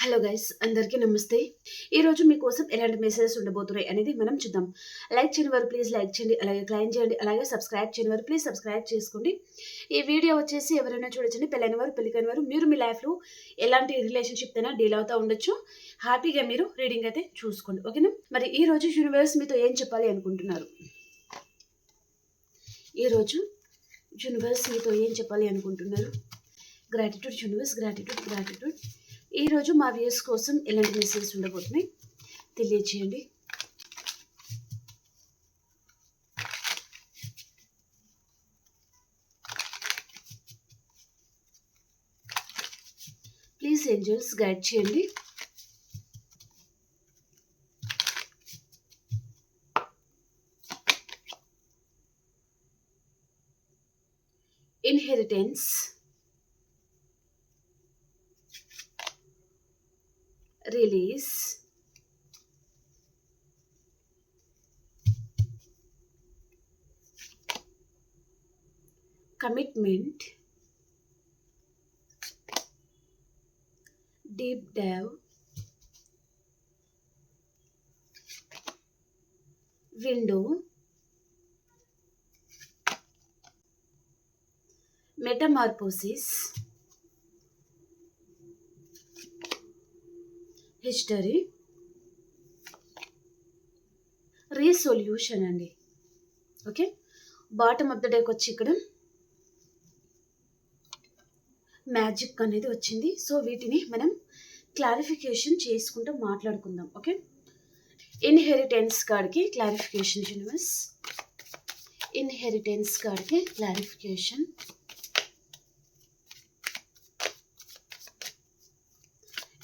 Hello guys, అందరికీ నమస్తే. ఈరోజు మీకోసం ఎలాంటి మెసేజెస్ ఉండబోతున్నాయి అనేది మనం చూద్దాం. లైక్ చేయని వారు ప్లీజ్ లైక్ చేయండి, అలాగే క్లైమ్ చేయండి, అలాగే సబ్స్క్రైబ్ చేయని వారు ప్లీజ్ సబ్స్క్రైబ్ చేసుకోండి. ఈ వీడియో వచ్చేసి ఎవరైనా చూడొచ్చండి, పెళ్ళైన వారు, పెళ్ళికైన వారు, మీరు మీ లైఫ్లో ఎలాంటి రిలేషన్షిప్ అయినా డీల్ అవుతూ ఉండొచ్చు. హ్యాపీగా మీరు రీడింగ్ అయితే చూసుకోండి, ఓకేనా? మరి ఈ రోజు యూనివర్స్ మీతో ఏం చెప్పాలి అనుకుంటున్నారు? ఈరోజు యూనివర్స్ మీతో ఏం చెప్పాలి అనుకుంటున్నారు? Gratitude universe, gratitude. ఈరోజు మా వ్యూస్ కోసం ఎలాంటి మెసేజ్ ఉండబోతున్నాయి తెలియచేయండి. ప్లీజ్ ఏంజల్స్ గైడ్ చేయండి. Inheritance, release, commitment, deep dive, window, metamorphosis, history, resolution అండి. ఓకే, బాటమ్ ఆఫ్ ద డేకి వచ్చి ఇక్కడ మ్యాజిక్ అనేది వచ్చింది. సో వీటిని మనం క్లారిఫికేషన్ చేసుకుంటూ మాట్లాడుకుందాం. ఓకే, ఇన్హెరిటెన్స్ కార్డ్కి క్లారిఫికేషన్ యూనివర్స్. ఇన్హెరిటెన్స్ కార్డ్కి క్లారిఫికేషన్,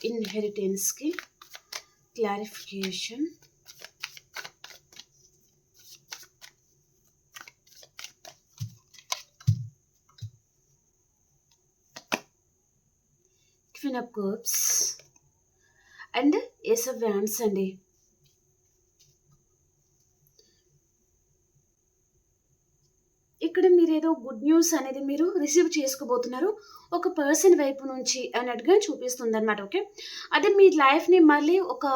ఇన్హెరిటెన్స్కి clarification, queen of cups and ace of wands అండి. ఇక్కడ మీరు ఏదో గుడ్ న్యూస్ అనేది మీరు రిసీవ్ చేసుకోబోతున్నారు ఒక పర్సన్ వైపు నుంచి అన్నట్టుగా చూపిస్తుంది అనమాట. ఓకే, అదే మీ లైఫ్ని మళ్ళీ ఒక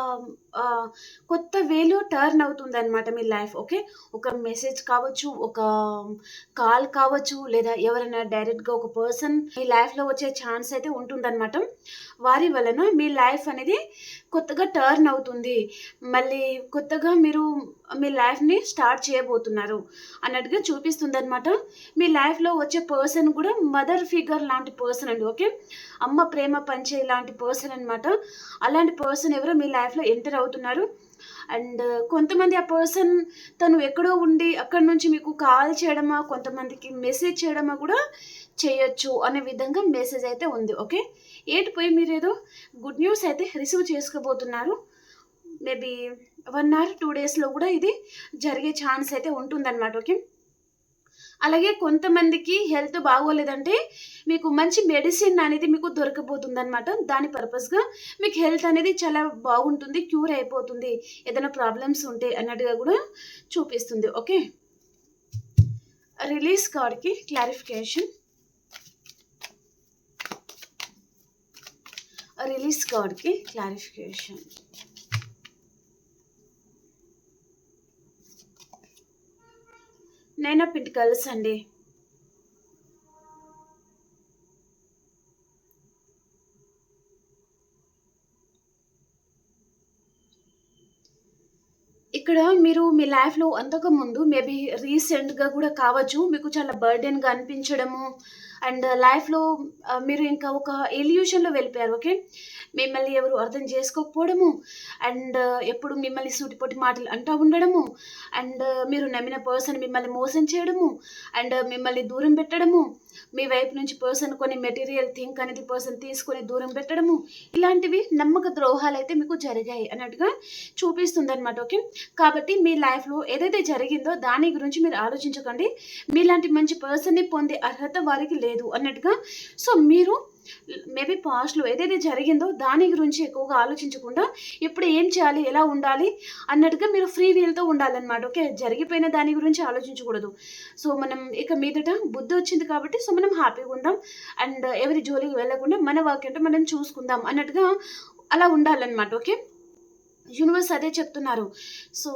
కొత్త వేలో టర్న్ అవుతుంది అనమాట మీ లైఫ్. ఓకే, ఒక మెసేజ్ కావచ్చు, ఒక కాల్ కావచ్చు, లేదా ఎవరైనా డైరెక్ట్గా ఒక పర్సన్ మీ లైఫ్లో వచ్చే ఛాన్స్ అయితే ఉంటుందన్నమాట. వారి వలన మీ లైఫ్ అనేది కొత్తగా టర్న్ అవుతుంది, మళ్ళీ కొత్తగా మీరు మీ లైఫ్ని స్టార్ట్ చేయబోతున్నారు అన్నట్టుగా చూపిస్తుంది అనమాట. మీ లైఫ్లో వచ్చే పర్సన్ కూడా మదర్ ఫిగర్ లాంటి పర్సన్ అండి. ఓకే, అమ్మ ప్రేమ పంచే లాంటి పర్సన్ అనమాట. అలాంటి పర్సన్ ఎవరో మీ లైఫ్లో ఎంటర్ అవుతున్నారు. అండ్ కొంతమంది ఆ పర్సన్ తను ఎక్కడో ఉండి అక్కడి నుంచి మీకు కాల్ చేయడమా, కొంతమందికి మెసేజ్ చేయడమా కూడా చేయొచ్చు అనే విధంగా మెసేజ్ అయితే ఉంది. ఓకే, పోయి మీరు ఏదో గుడ్ న్యూస్ అయితే రిసీవ్ చేసుకోబోతున్నారు. మేబీ 1 or 2 డేస్లో కూడా ఇది జరిగే ఛాన్స్ అయితే ఉంటుందన్నమాట. ఓకే, అలాగే కొంతమందికి హెల్త్ బాగోలేదంటే మీకు మంచి మెడిసిన్ అనేది మీకు దొరకబోతుంది అనమాట. దాని పర్పస్గా మీకు హెల్త్ అనేది చాలా బాగుంటుంది, క్యూర్ అయిపోతుంది ఏదైనా ప్రాబ్లమ్స్ ఉంటే అన్నట్టుగా కూడా చూపిస్తుంది. ఓకే, రిలీజ్ కార్డ్కి క్లారిఫికేషన్, రిలీజ్ కార్డ్కి క్లారిఫికేషన్, నైన్ ఆఫ్ పెంటికల్స్ అండి. ఇక్కడ మీరు మీ లైఫ్లో అంతకుముందు మేబీ రీసెంట్గా కూడా కావచ్చు మీకు చాలా బర్డెన్గా అనిపించడము, అండ్ లైఫ్లో మీరు ఇంకా ఒక ఎల్యూషన్లో వెళ్ళిపోయారు. ఓకే, మిమ్మల్ని ఎవరు అర్థం చేసుకోకపోవడము, అండ్ ఎప్పుడు మిమ్మల్ని సూటిపోటి మాటలు అంటూ ఉండడము, అండ్ మీరు నమ్మిన పర్సన్ మిమ్మల్ని మోసం చేయడము, అండ్ మిమ్మల్ని దూరం పెట్టడము, మీ వైపు నుంచి పర్సన్ కొన్ని మెటీరియల్ థింక్ అనేది పర్సన్ తీసుకొని దూరం పెట్టడము, ఇలాంటివి నమ్మక ద్రోహాలు అయితే మీకు జరిగాయి అన్నట్టుగా చూపిస్తుంది అనమాట. ఓకే, కాబట్టి మీ లైఫ్లో ఏదైతే జరిగిందో దాని గురించి మీరు ఆలోచించకండి. మీలాంటి మంచి పర్సన్ని పొందే అర్హత వారికి లేదు అన్నట్టుగా. సో మీరు మేబీ పాస్ట్లో ఏదైతే జరిగిందో దాని గురించి ఎక్కువగా ఆలోచించకుండా ఇప్పుడు ఏం చేయాలి, ఎలా ఉండాలి అన్నట్టుగా మీరు ఫ్రీ వీల్తో ఉండాలన్నమాట. ఓకే, జరిగిపోయిన దాని గురించి ఆలోచించకూడదు. సో మనం ఇక మీదట బుద్ధి వచ్చింది కాబట్టి సో మనం హ్యాపీగా ఉందాం, అండ్ ఎవరి జోలికి వెళ్ళకుండా మన వర్క్ అంటే మనం చూసుకుందాం అన్నట్టుగా అలా ఉండాలన్నమాట. ఓకే. యూనివర్స్ అదే చెప్తున్నారు. సో,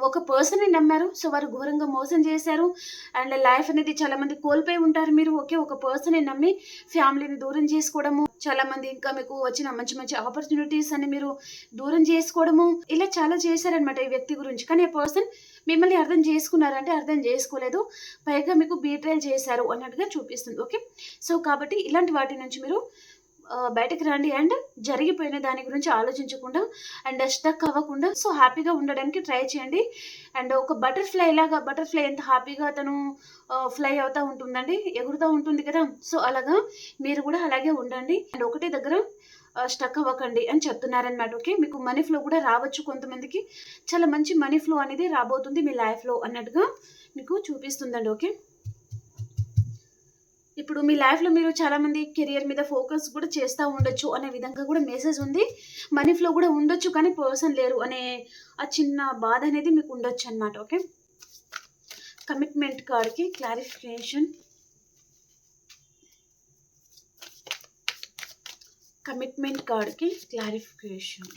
ఒక పర్సన్‌ని నమ్మారు. సో, వారు ఘోరంగా మోసం చేశారు. అండ్ లైఫ్ అనేది చాలామంది కోల్పోయి ఉంటారు మీరు. ఓకే. ఒక పర్సన్‌ని నమ్మి ఫ్యామిలీని దూరం చేసుకోవడము, చాలామంది ఇంకా మీకు వచ్చిన మంచి మంచి ఆపర్చునిటీస్ అని మీరు దూరం చేసుకోవడము, ఇలా చాలా చేశారనమాట ఈ వ్యక్తి గురించి. కానీ ఆ పర్సన్ మిమ్మల్ని అర్థం చేసుకున్నారంటే అర్థం చేసుకోలేదు. పైగా మీకు బీట్రేల్ చేశారు అన్నట్టుగా చూపిస్తుంది. ఓకే. సో, కాబట్టి ఇలాంటి వాటి నుంచి మీరు బయటకి రండి. అండ్ జరిగిపోయిన దాని గురించి ఆలోచించకుండా అండ్ స్టక్ అవ్వకుండా సో హ్యాపీగా ఉండడానికి ట్రై చేయండి. అండ్ ఒక బటర్‌ఫ్లై ఎంత హ్యాపీగా తను ఫ్లై అవుతా ఉంటుందండి. ఎగురుతా ఉంటుంది కదా! సో అలాగా మీరు కూడా అలాగే ఉండండి. అండ్ ఒకటే దగ్గర స్టక్ అవ్వకండి అని చెప్తున్నారనమాట. ఓకే. మీకు మనీ ఫ్లో కూడా రావచ్చు కొంతమందికి. చాలా మంచి మనీ ఫ్లో అనేది రాబోతుంది మీ లైఫ్‌లో అన్నట్టుగా మీకు చూపిస్తుందండి. ఓకే. ఇప్పుడు మీ లైఫ్‌లో మీరు చాలామంది కెరియర్ మీద ఫోకస్ కూడా చేస్తా ఉండొచ్చు అనే విధంగా కూడా మెసేజ్ ఉంది. మనీ ఫ్లో కూడా ఉండొచ్చు కానీ పర్సన్ లేరు అనే ఆ చిన్న బాధ అనేది మీకు ఉండొచ్చనమాట. ఓకే. కమిట్మెంట్ కార్డ్‌కి క్లారిఫికేషన్. కమిట్మెంట్ కార్డ్‌కి క్లారిఫికేషన్.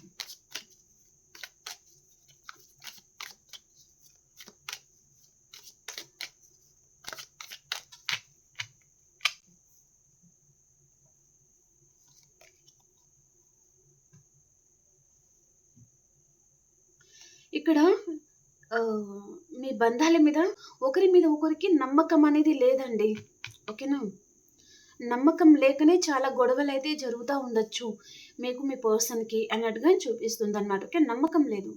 ఇక్కడ మీ బంధాల మీద ఒకరి మీద ఒకరికి నమ్మకం అనేది లేదండి. ఓకేనా? నమ్మకం లేకనే చాలా గొడవలైతే జరుగుతా ఉండొచ్చు. మీకు మీ పర్సన్‌కి అన్నట్టుగా చూపిస్తుందనమాట. ఓకే. నమ్మకం లేదు.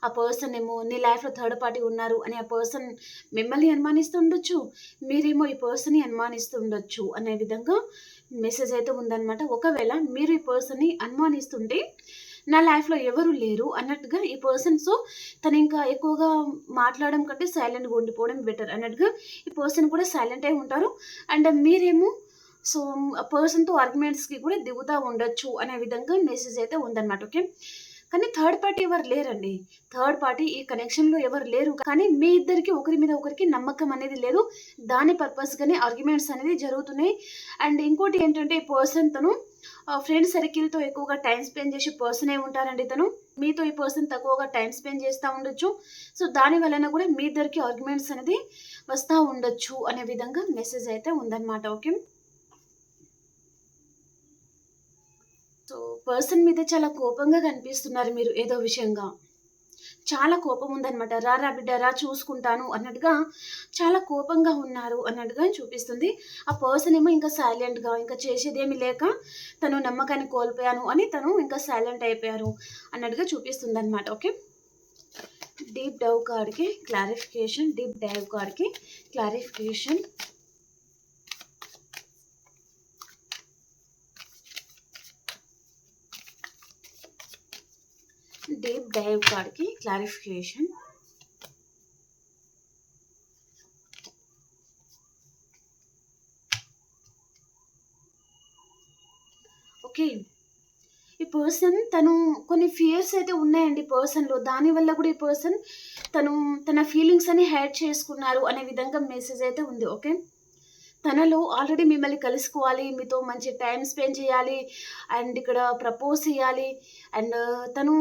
ఆ పర్సన్ ఏమో నీ లైఫ్‌లో థర్డ్ పార్టీ ఉన్నారు అని ఆ పర్సన్ మిమ్మల్ని అనుమానిస్తూ ఉండొచ్చు. మీరేమో ఈ పర్సన్‌ని అనుమానిస్తూ ఉండొచ్చు అనే విధంగా మెసేజ్ అయితే ఉందనమాట. ఒకవేళ మీరు ఈ పర్సన్‌ని అనుమానిస్తుంటే నా లైఫ్‌లో ఎవరు లేరు అన్నట్టుగా ఈ పర్సన్ సో తనింకా ఎక్కువగా మాట్లాడడం కంటే సైలెంట్‌గా ఉండిపోవడం బెటర్ అన్నట్టుగా ఈ పర్సన్ కూడా సైలెంట్ అయి ఉంటారు. అండ్ మీరేమో సో ఆ పర్సన్‌తో ఆర్గ్యుమెంట్స్‌కి కూడా దిగుతా ఉండొచ్చు అనే విధంగా మెసేజ్ అయితే ఉందనమాట. ఓకే. కానీ థర్డ్ పార్టీ ఎవరు లేరండి. థర్డ్ పార్టీ ఈ కనెక్షన్‌లో ఎవరు లేరు. కానీ మీ ఇద్దరికి ఒకరి మీద ఒకరికి నమ్మకం అనేది లేదు. దాని పర్పస్‌గానే ఆర్గ్యుమెంట్స్ అనేది జరుగుతున్నాయి. అండ్ ఇంకోటి ఏంటంటే ఈ పర్సన్ తను ఫ్రెండ్ సర్కిల్‌తో ఎక్కువగా టైమ్ స్పెండ్ చేసే పర్సనే ఉంటారండి తను. మీతో ఈ పర్సన్ తక్కువగా టైమ్ స్పెండ్ చేస్తా ఉండొచ్చు. సో, దాని వలన కూడా మీ ఇద్దరికి ఆర్గ్యుమెంట్స్ అనేది వస్తా ఉండొచ్చు అనే విధంగా మెసేజ్ అయితే ఉందన్నమాట. ఓకే. సో, పర్సన్ మీద చాలా కోపంగా కనిపిస్తున్నారు మీరు ఏదో విషయంగా. చాలా కోపం ఉందనమాట. "రా రా బిడ్డ రా చూసుకుంటాను" అన్నట్టుగా చాలా కోపంగా ఉన్నారు అన్నట్టుగా చూపిస్తుంది. ఆ పర్సన్ ఏమో ఇంకా సైలెంట్‌గా ఇంకా చేసేదేమీ లేక తను నమ్మకాన్ని కోల్పోయాను అని తను ఇంకా సైలెంట్ అయిపోయారు అన్నట్టుగా చూపిస్తుందనమాట. ఓకే. డీప్ డైవ్ కార్డ్‌కి క్లారిఫికేషన్. డీప్ డైవ్ కార్డ్‌కి క్లారిఫికేషన్. ఓకే. ఈ పర్సన్ తను కొన్ని ఫియర్స్ అయితే ఉన్నాయండి పర్సన్‌లో. దానివల్ల కూడా ఈ పర్సన్ తను తన ఫీలింగ్స్ అని హైడ్ చేసుకున్నారు అనే విధంగా మెసేజ్ అయితే ఉంది. ఓకే. తనలో ఆల్రెడీ మిమ్మల్ని కలుసుకోవాలి, మీతో మంచి టైమ్ స్పెండ్ చేయాలి, అండ్ ఇక్కడ ప్రపోజ్ చేయాలి. అండ్ తను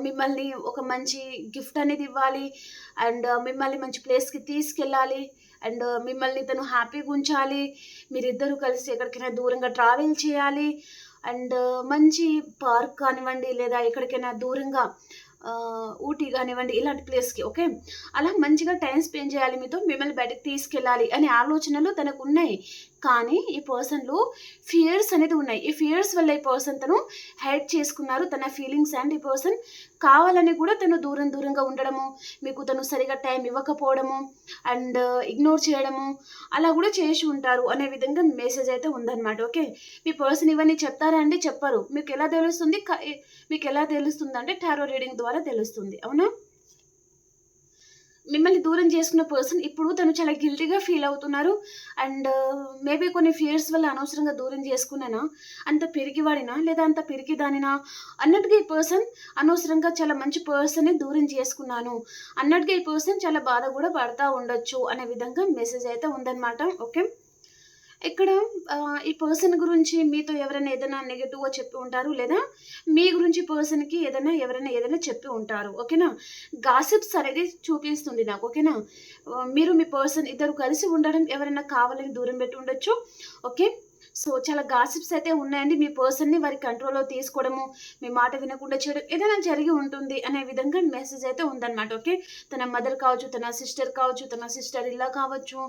మిమ్మల్ని ఒక మంచి గిఫ్ట్ అనేది ఇవ్వాలి. అండ్ మిమ్మల్ని మంచి ప్లేస్‌కి తీసుకెళ్ళాలి. అండ్ మిమ్మల్ని తను హ్యాపీగా ఉంచాలి. మీరిద్దరూ కలిసి ఎక్కడికైనా దూరంగా ట్రావెల్ చేయాలి. అండ్ మంచి పార్క్ కానివ్వండి, లేదా ఎక్కడికైనా దూరంగా ఊటీ గానివ్వండి, ఇలాంటి ప్లేస్‌కి ఓకే. అలా మంచిగా టైమ్ స్పెండ్ చేయాలి మీతో, మిమ్మల్ని బయటకి తీసుకెళ్ళాలి అనే ఆలోచనలు తనకున్నాయి. కానీ ఈ పర్సన్‌లో ఫియర్స్ అనేది ఉన్నాయి. ఈ ఫియర్స్ వల్ల ఈ పర్సన్ తను హైడ్ చేసుకున్నారు తన ఫీలింగ్స్. అండ్ ఈ పర్సన్ కావాలని కూడా తను దూరంగా ఉండడము, మీకు తను సరిగ్గా టైం ఇవ్వకపోవడము, అండ్ ఇగ్నోర్ చేయడము, అలా కూడా చేసి ఉంటారు అనే విధంగా మెసేజ్ అయితే ఉందన్నమాట. ఓకే. మీ పర్సన్ ఇవన్నీ చెప్తారా అండి? చెప్పరు. మీకెలా తెలుస్తుందంటే టారో రీడింగ్ ద్వారా తెలుస్తుంది. అవునా? మిమ్మల్ని దూరం చేసుకున్న పర్సన్ ఇప్పుడు తను చాలా గిల్టీగా ఫీల్ అవుతున్నారు. అండ్ మేబీ కొన్ని ఫియర్స్ వల్ల అనవసరంగా దూరం చేసుకున్నానా, అంత పిరికివాడినా, లేదా అంత పిరికిదానినా అన్నట్టుగా ఈ పర్సన్ అనవసరంగా చాలా మంచి పర్సన్‌ని దూరం చేసుకున్నాను అన్నట్టుగా ఈ పర్సన్ చాలా బాధ కూడా పడతా ఉండొచ్చు అనే విధంగా మెసేజ్ అయితే ఉందన్నమాట. ఓకే. ఇక్కడ ఈ పర్సన్ గురించి మీతో ఎవరైనా ఏదైనా నెగెటివ్‌గా చెప్పి ఉంటారు. లేదా మీ గురించి పర్సన్‌కి ఎవరైనా ఏదైనా చెప్పి ఉంటారు. ఓకేనా? గాసిప్స్ అనేది చూపిస్తుంది నాకు. ఓకేనా? మీరు మీ పర్సన్ ఇద్దరు కలిసి ఉండడం ఎవరైనా కావాలని దూరం పెట్టి ఉండొచ్చు. ఓకే. సో, చాలా గాసిప్స్ అయితే ఉన్నాయండి. మీ పర్సన్‌ని వారి కంట్రోల్‌లో తీసుకోవడము, మీ మాట వినకుండా చేయడం ఏదైనా జరిగి ఉంటుంది అనే విధంగా మెసేజ్ అయితే ఉందన్నమాట. ఓకే. తన మదర్ కావచ్చు, తన సిస్టర్ కావచ్చు, తన సిస్టర్ ఇల్లా కావచ్చు.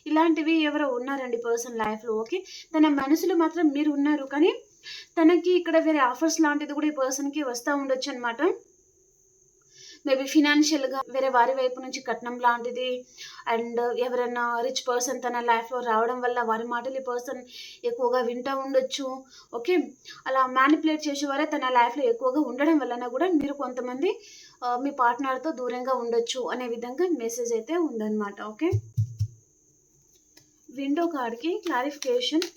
ఇలాంటివి ఎవరో ఉన్నారండి పర్సన్ లైఫ్‌లో. ఓకే. తన మనసులో మాత్రం మీరు ఉన్నారు. కానీ తనకి ఇక్కడ వేరే ఆఫర్స్ లాంటిది కూడా ఈ పర్సన్‌కి వస్తా ఉండొచ్చన్నమాట. మేబీ ఫినాన్షియల్‌గా వేరే వారి వైపు నుంచి కట్నం లాంటిది అండ్ ఎవరైనా రిచ్ పర్సన్ తన లైఫ్‌లో రావడం వల్ల వారి మాటలు ఈ పర్సన్ ఎక్కువగా వింటా ఉండొచ్చు. ఓకే. అలా మ్యానిపులేట్ చేసేవారే తన లైఫ్‌లో ఎక్కువగా ఉండడం వలన గూడా మీరు కొంతమంది మీ పార్ట్నర్‌తో దూరంగా ఉండొచ్చు అనే విధంగా మెసేజ్ అయితే ఉందన్నమాట. ఓకే. విండో కార్డ్‌కి క్లారిఫికేషన్.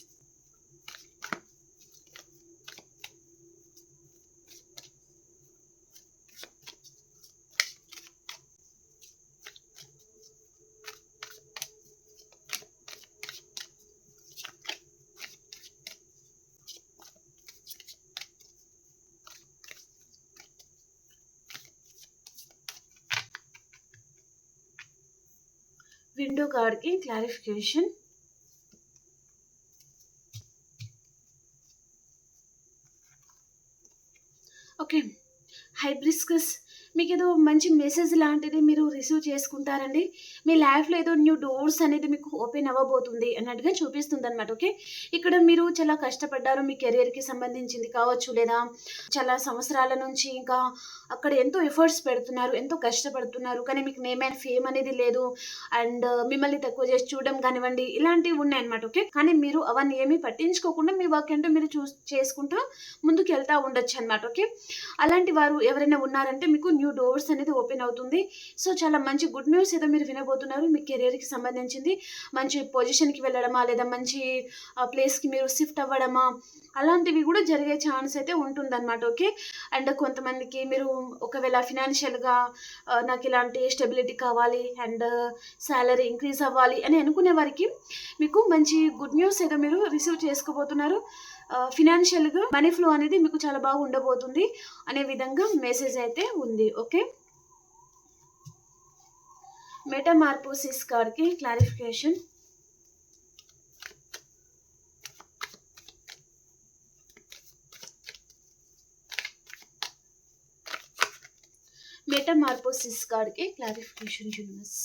విండో కార్డ్‌కి క్లారిఫికేషన్. ఓకే. హైబ్రిస్కస్ మీకేదో మంచి మెసేజ్ లాంటిది మీరు రిసీవ్ చేసుకుంటారండి. మీ లైఫ్‌లో ఏదో న్యూ డోర్స్ అనేది మీకు ఓపెన్ అవ్వబోతుంది అన్నట్టుగా చూపిస్తుందనమాట. ఓకే. ఇక్కడ మీరు చాలా కష్టపడ్డారు. మీ కెరియర్‌కి సంబంధించింది కావచ్చు, లేదా చాలా సంవత్సరాల నుంచి ఇంకా అక్కడ ఎంతో ఎఫర్ట్స్ పెడుతున్నారు, ఎంతో కష్టపడుతున్నారు. కానీ మీకు నేమ్ అండ్ ఫేమ్ అనేది లేదు. అండ్ మిమ్మల్ని తక్కువ చేసి చూడడం కానివ్వండి, ఇలాంటివి ఉన్నాయన్నమాట. ఓకే. కానీ మీరు అవన్నీ ఏమీ పట్టించుకోకుండా మీ వర్క్ ఏంటో మీరు చేసుకుంటూ ముందుకెళ్తా ఉండొచ్చనమాట. ఓకే. అలాంటి వారు ఎవరైనా ఉన్నారంటే మీకు న్యూ డోర్స్ అనేది ఓపెన్ అవుతుంది. సో, చాలా మంచి గుడ్ న్యూస్ ఏదో మీరు వినబోతున్నారు. మీ కెరియర్‌కి సంబంధించింది. మంచి పొజిషన్‌కి వెళ్ళడమా, లేదా మంచి ప్లేస్‌కి మీరు షిఫ్ట్ అవ్వడమా, అలాంటివి గూడా జరిగే ఛాన్స్ అయితే ఉంటుందన్నమాట. ఓకే. అండ్ కొంతమందికి మీరు ఒకవేళ ఫినాన్షియల్‌గా నాకిలాంటి స్టెబిలిటీ కావాలి అండ్ సాలరీ ఇంక్రీజ్ అవ్వాలి అని అనుకునే వారికి మీకు మంచి గుడ్ న్యూస్ ఏదో మీరు రిసీవ్ చేసుకోబోతున్నారు. ఫినాన్షియల్‌గా మనీ ఫ్లో అనేది మీకు చాలా బాగా ఉండబోతుంది అనే విధంగా మెసేజ్ అయితే ఉంది. ఓకే. మెటామార్ఫోసిస్ కార్డ్‌కి క్లారిఫికేషన్. మెటామార్ఫోసిస్ కార్డ్‌కి క్లారిఫికేషన్ యూనివర్స్.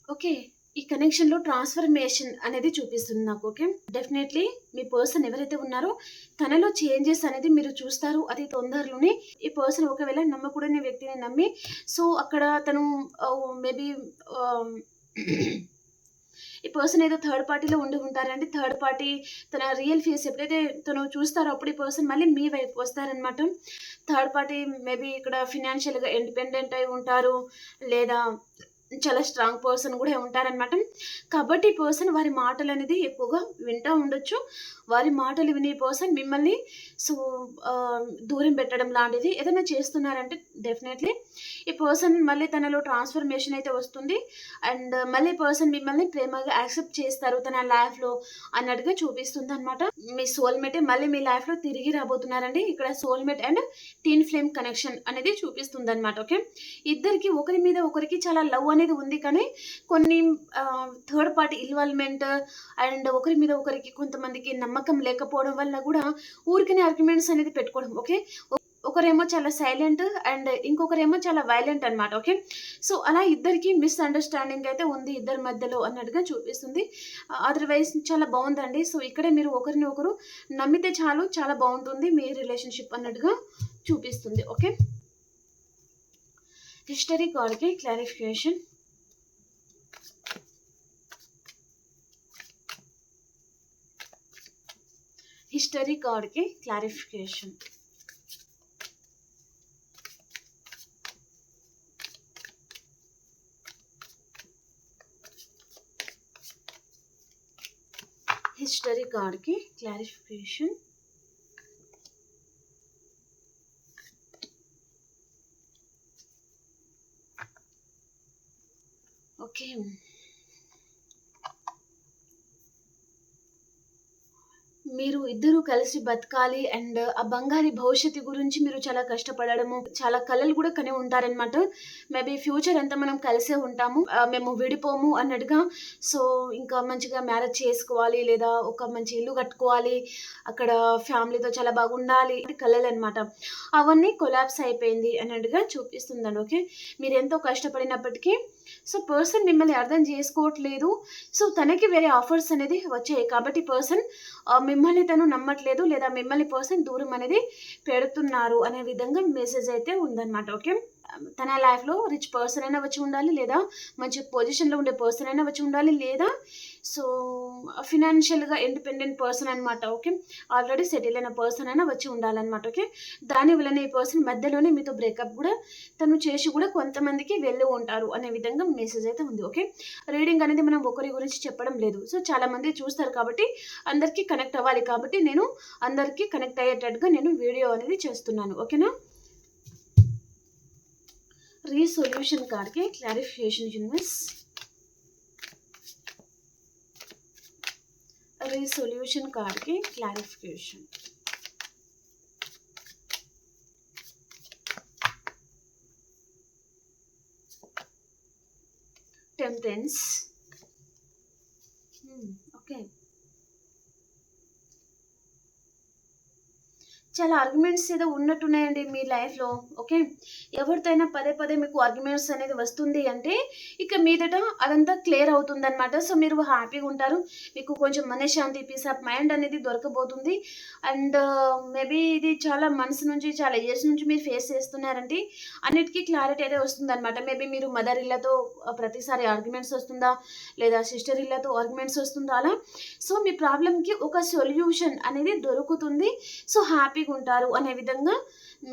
ఓకే. ఈ కనెక్షన్‌లో ట్రాన్స్‌ఫర్మేషన్ అనేది చూపిస్తుంది నాకు. ఓకే. డెఫినైట్‌లీ మీ పర్సన్ ఎవరైతే ఉన్నారో తనలో చేంజెస్ అనేది మీరు చూస్తారు. అతి తొందరలోనే ఈ పర్సన్ ఒకవేళ నమ్మకూడని వ్యక్తిని నమ్మి సో, అక్కడ తను మేబీ ఆహ్, ఈ పర్సన్ ఏదో థర్డ్ పార్టీలో ఉండి ఉంటారండి. థర్డ్ పార్టీ తన రియల్ ఫేస్ ఎప్పుడైతే తను చూస్తారో అప్పుడు ఈ పర్సన్ మళ్ళీ మీ వైపు వస్తారనమాట. థర్డ్ పార్టీ మేబీ ఇక్కడ ఫినాన్షియల్‌గా ఇండిపెండెంట్ అయి ఉంటారు. లేదా చాలా స్ట్రాంగ్ పర్సన్ గూడా ఉంటారనమాట. కాబట్టి ఈ పర్సన్ వారి మాటలనేది ఎక్కువగా వింటా ఉండొచ్చు. వారి మాటలు వినే పర్సన్ మిమ్మల్ని సో, దూరం పెట్టడం లాంటిది ఏదైనా చేస్తున్నారంటే డెఫినైట్‌లీ ఈ పర్సన్ మళ్ళీ తనలో ట్రాన్స్‌ఫర్మేషన్ అయితే వస్తుంది. అండ్ మళ్ళీ పర్సన్ మిమ్మల్ని ప్రేమగా యాక్సెప్ట్ చేస్తారు తన లైఫ్‌లో అన్నట్టుగా చూపిస్తుందనమాట. మీ సోల్‌మేటే మళ్ళీ మీ లైఫ్‌లో తిరిగి రాబోతున్నారండి. ఇక్కడ soulmate and twin flame connection అనేది చూపిస్తుందనమాట. ఓకే. ఇద్దరికి ఒకరి మీద ఒకరికి చాలా లవ్ అనేది ఉంది. కానీ కొన్ని థర్డ్ పార్టీ ఇన్వాల్వ్‌మెంట్ అండ్ ఒకరి మీద ఒకరికి కొంతమందికి నమ్మకం లేకపోవడం వల్ల గూడా ఊరికనే ఆర్గ్యుమెంట్స్ అనేది పెట్టుకోవడం. ఓకే. ఒకరేమో చాలా సైలెంట్ అండ్ ఇంకొకరేమో చాలా వైలెంట్ అనమాట. ఓకే. సో, అలా ఇద్దరికీ మిస్‌అండర్‌స్టాండింగ్ అయితే ఉంది ఇద్దరి మధ్యలో అన్నట్టుగా చూపిస్తుంది. అదర్‌వైజ్ చాలా బావుందండి. సో, ఇక్కడే మీరు ఒకరిని ఒకరు నమ్మితే చాలు చాలా బావుంటుంది మీ రిలేషన్‌షిప్ అన్నట్టుగా చూపిస్తుంది. ఓకే. హిస్టరీ కార్డ్‌కి క్లారిఫికేషన్. హిస్టరీ కార్డ్‌కి క్లారిఫికేషన్. హిస్టరీ కార్డ్‌కి క్లారిఫికేషన్. ఓకే. మీరు ఇద్దరూ కలిసి బతకాలి అండ్ ఆ బంగారి భవిష్యత్తు గురించి మీరు చాలా కష్టపడడము, చాలా కలలు గూడా కని ఉంటారనమాట. మేబీ ఫ్యూచర్ అంతా మనం కలిసే ఉంటాము. మేము విడిపోము అన్నట్టుగా. సో, ఇంకా మంచిగా మ్యారేజ్ చేసుకోవాలి, లేదా ఒక మంచి ఇల్లు కట్టుకోవాలి, అక్కడ ఫ్యామిలీతో చాలా బాగుండాలి కలలనమాట. అవన్నీ కొలాప్స్ అయిపోయింది అన్నట్టుగా చూపిస్తుందండి. ఓకే. మీరెంతో కష్టపడినప్పటికీ సో, పర్సన్ మిమ్మల్ని అర్థం చేసుకోవట్లేదు. సో, తనకి వేరే ఆఫర్స్ అనేది వచ్చాయి. కాబట్టి పర్సన్ మిమ్మల్ని తను నమ్మట్లేదు, లేదా మిమ్మల్ని పర్సన్ దూరం అనేది పెడుతున్నారు అనే విధంగా మెసేజ్ అయితే ఉందన్నమాట. ఓకే. తన లైఫ్‌లో రిచ్ పర్సన్ అయినా వచ్చి ఉండాలి, లేదా మంచి పొజిషన్‌లో ఉండే పర్సన్ అయినా వచ్చి ఉండాలి, లేదా సో, ఫినాన్షియల్‌గా ఇండిపెండెంట్ పర్సన్ అనమాట. ఓకే. ఆల్రెడీ సెటిల్ అయిన పర్సన్ అయినా వచ్చి ఉండాలనమాట. ఓకే. దాని వలన ఈ పర్సన్ మధ్యలోనే మీతో బ్రేకప్ గూడా తను చేసి గూడా కొంతమందికి వెళ్ళి ఉంటారు అనే విధంగా మెసేజ్ అయితే ఉంది. ఓకే. రీడింగ్ అనేది మనం ఒకరి గురించి చెప్పడం లేదు. సో, చాలామంది చూస్తారు కాబట్టి అందరికీ కనెక్ట్ అవ్వాలి కాబట్టి నేను అందరికీ కనెక్ట్ అయ్యేటట్టుగా నేను వీడియో అనేది చేస్తున్నాను. ఓకేనా? రీసొల్యూషన్ కార్డ్‌కి క్లారిఫికేషన్ యూనివర్స్. రీసొల్యూషన్ కార్డ్‌కి క్లారిఫికేషన్. టెంపరెన్స్. ఓకే. చాలా ఆర్గ్యుమెంట్స్ ఏదో ఉన్నట్టున్నాయండి మీ లైఫ్‌లో. ఓకే. ఎవరితో అయినా పదే పదే మీకు ఆర్గ్యుమెంట్స్ అనేది వస్తుంది అంటే, ఇక మీదట అదంతా క్లియర్ అవుతుందనమాట. సో, మీరు హ్యాపీగా ఉంటారు. మీకు కొంచెం మనశ్శాంతి, పీస్ ఆఫ్ మైండ్ అనేది దొరకబోతుంది. అండ్ మేబీ ఇది చాలా మనసు నుంచి, చాలా ఇయర్స్ నుంచి మీరు ఫేస్ చేస్తున్నారంటే, అన్నిటికి క్లారిటీ అయితే వస్తుందనమాట. మేబీ మీరు మదర్ ఇళ్ళతో ప్రతిసారి ఆర్గ్యుమెంట్స్ వస్తుందా? లేదా సిస్టర్ ఇళ్ళతో ఆర్గ్యుమెంట్స్ వస్తుందా అలా? సో, మీ ప్రాబ్లమ్‌కి ఒక సొల్యూషన్ అనేది దొరుకుతుంది. సో, హ్యాపీగా ఉంటారు అనే విధంగా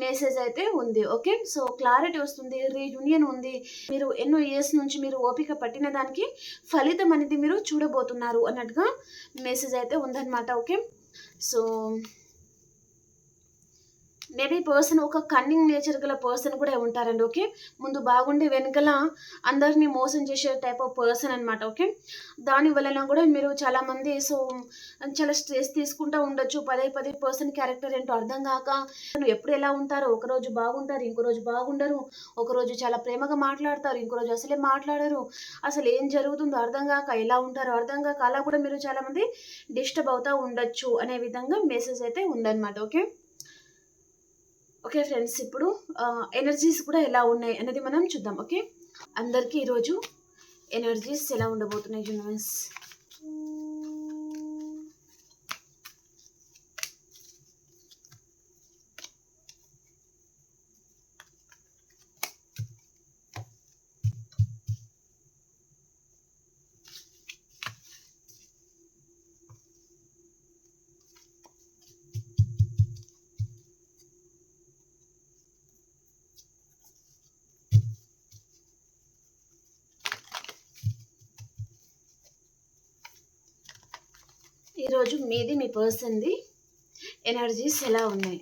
మెసేజ్ అయితే ఉంది. ఓకే. సో, క్లారిటీ వస్తుంది. రీయూనియన్ ఉంది. మీరు ఎన్నో ఇయర్స్ నుంచి మీరు ఓపిక పట్టిన దానికి ఫలితం అనేది మీరు చూడబోతున్నారు అన్నట్టుగా మెసేజ్ అయితే ఉందన్నమాట. ఓకే. సో, మేబీ పర్సన్ ఒక కన్నింగ్ నేచర్ గల పర్సన్ కూడా ఉంటారండి. ఓకే. ముందు బాగుండి వెనకల అందరిని మోసం చేసే టైప్ ఆఫ్ పర్సన్ అనమాట. ఓకే. దాని వలన కూడా మీరు చాలామంది సో, చాలా స్ట్రెస్ తీసుకుంటూ ఉండొచ్చు. పదే పదే పర్సన్ క్యారెక్టర్ ఏంటో అర్థం కాక ఎప్పుడు ఎలా ఉంటారో, ఒకరోజు బాగుంటారు, ఇంకో రోజు బాగుండరు, ఒకరోజు చాలా ప్రేమగా మాట్లాడతారు, ఇంకో రోజు అసలే మాట్లాడరు, అసలు ఏం జరుగుతుందో అర్థం కాక, ఎలా ఉంటారో అర్థం కాక, అలా కూడా మీరు చాలామంది డిస్టర్బ్ అవుతూ ఉండొచ్చు అనే విధంగా మెసేజ్ అయితే ఉందన్నమాట. ఓకే. ఓకే ఫ్రెండ్స్, ఇప్పుడు ఎనర్జీస్ కూడా ఎలా ఉన్నాయి అనేది మనం చూద్దాం. ఓకే. అందరికీ ఈరోజు ఎనర్జీస్ ఎలా ఉండబోతున్నాయి యూనివర్స్. ఈరోజు మీది మీ పర్సన్ది ఎనర్జీస్ ఎలా ఉన్నాయి.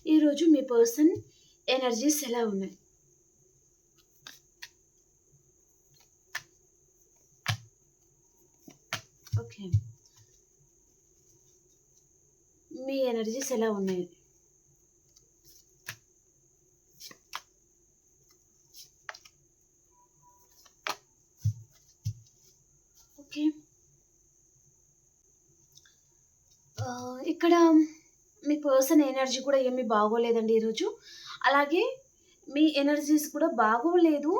ఈరోజు మీ పర్సన్ ఎనర్జీస్ ఎలా ఉన్నాయి. ఓకే. మీ ఎనర్జీస్ ఎలా ఉన్నాయి. ఓకే. ఇక్కడ మీ పర్సన్ ఎనర్జీ కూడా ఏమీ బాగోలేదండి ఈరోజు. అలాగే మీ ఎనర్జీస్ కూడా బాగోలేదు.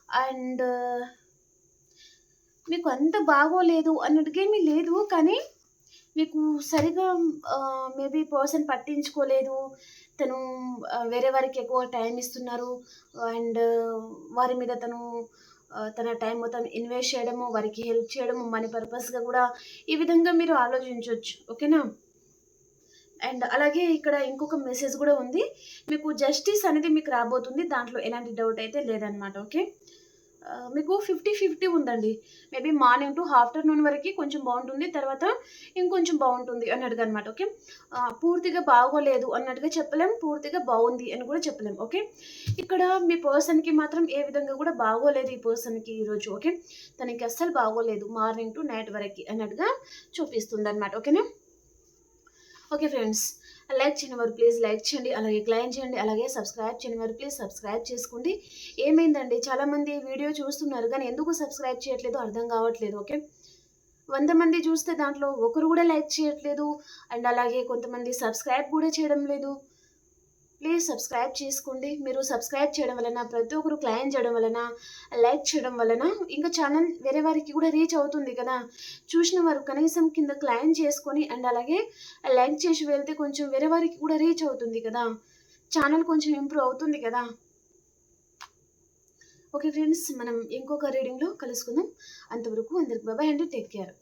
అండ్ మీకు అంత బాగోలేదు అన్నట్టుగేమీ లేదు. కానీ మీకు సరిగా మేబీ పర్సన్ పట్టించుకోలేదు. తను వేరే వారికి ఎక్కువ టైం ఇస్తున్నారు. అండ్ వారి మీద తను తన టైం మొత్తం ఇన్వెస్ట్ చేయడము, వారికి హెల్ప్ చేయడము, మనీ పర్పస్‌గా గూడా ఈ విధంగా మీరు ఆలోచించొచ్చు. ఓకేనా? అండ్ అలాగే ఇక్కడ ఇంకొక మెసేజ్ గూడా ఉంది. మీకు జస్టిస్ అనేది మీకు రాబోతుంది. దాంట్లో ఎలాంటి డౌట్ అయితే లేదనమాట. ఓకే. మీకు 50, 50 ఉందండి. మేబీ మార్నింగ్ టు ఆఫ్టర్‌నూన్ వరకి కొంచెం బావుంటుంది. తర్వాత ఇంకొంచెం బావుంటుంది అన్నట్టుగా అనమాట. ఓకే. పూర్తిగా బాగోలేదు అన్నట్టుగా చెప్పలేం. పూర్తిగా బావుంది అని కూడా చెప్పలేం. ఓకే. ఇక్కడ మీ పర్సన్‌కి మాత్రం ఏ విధంగా కూడా బాగోలేదు ఈ పర్సన్‌కి ఈరోజు. ఓకే. తనకి అస్సలు బాగోలేదు మార్నింగ్ టు నైట్ వరకి అన్నట్టుగా చూపిస్తుందనమాట. ఓకేనా? Okay friends. లైక్ చేయని వారు ప్లీజ్ లైక్ చేయండి. అలాగే క్లైమ్ చేయండి. అలాగే సబ్స్క్రైబ్ చేయని వారు ప్లీజ్ సబ్స్క్రైబ్ చేసుకోండి. ఏమైందండి చాలామంది వీడియో చూస్తున్నారు కానీ ఎందుకు సబ్స్క్రైబ్ చేయట్లేదో అర్థం కావట్లేదు. ఓకే. 100 మంది చూస్తే దాంట్లో ఒకరు కూడా లైక్ చేయట్లేదు. అండ్ అలాగే కొంతమంది సబ్స్క్రైబ్ కూడా చేయడం లేదు. ప్లీజ్ సబ్స్క్రైబ్ చేసుకోండి. మీరు సబ్స్క్రైబ్ చేయడం వలన, ప్రతి ఒక్కరు క్లైమ్ చేయడం వలన, లైక్ చేయడం వలన ఇంకా ఛానల్ వేరే వారికి కూడా రీచ్ అవుతుంది కదా! చూసిన వారు కనీసం కింద క్లైమ్ చేసుకొని అండ్ అలాగే లైక్ చేసి వెళ్తే కొంచెం వేరే వారికి కూడా రీచ్ అవుతుంది కదా! ఛానల్ కొంచెం ఇంప్రూవ్ అవుతుంది కదా! Okay friends. మనం ఇంకొక రీడింగ్‌లో కలుసుకుందాం. అంతవరకు అందరికి బాయ్ అండి. Take care.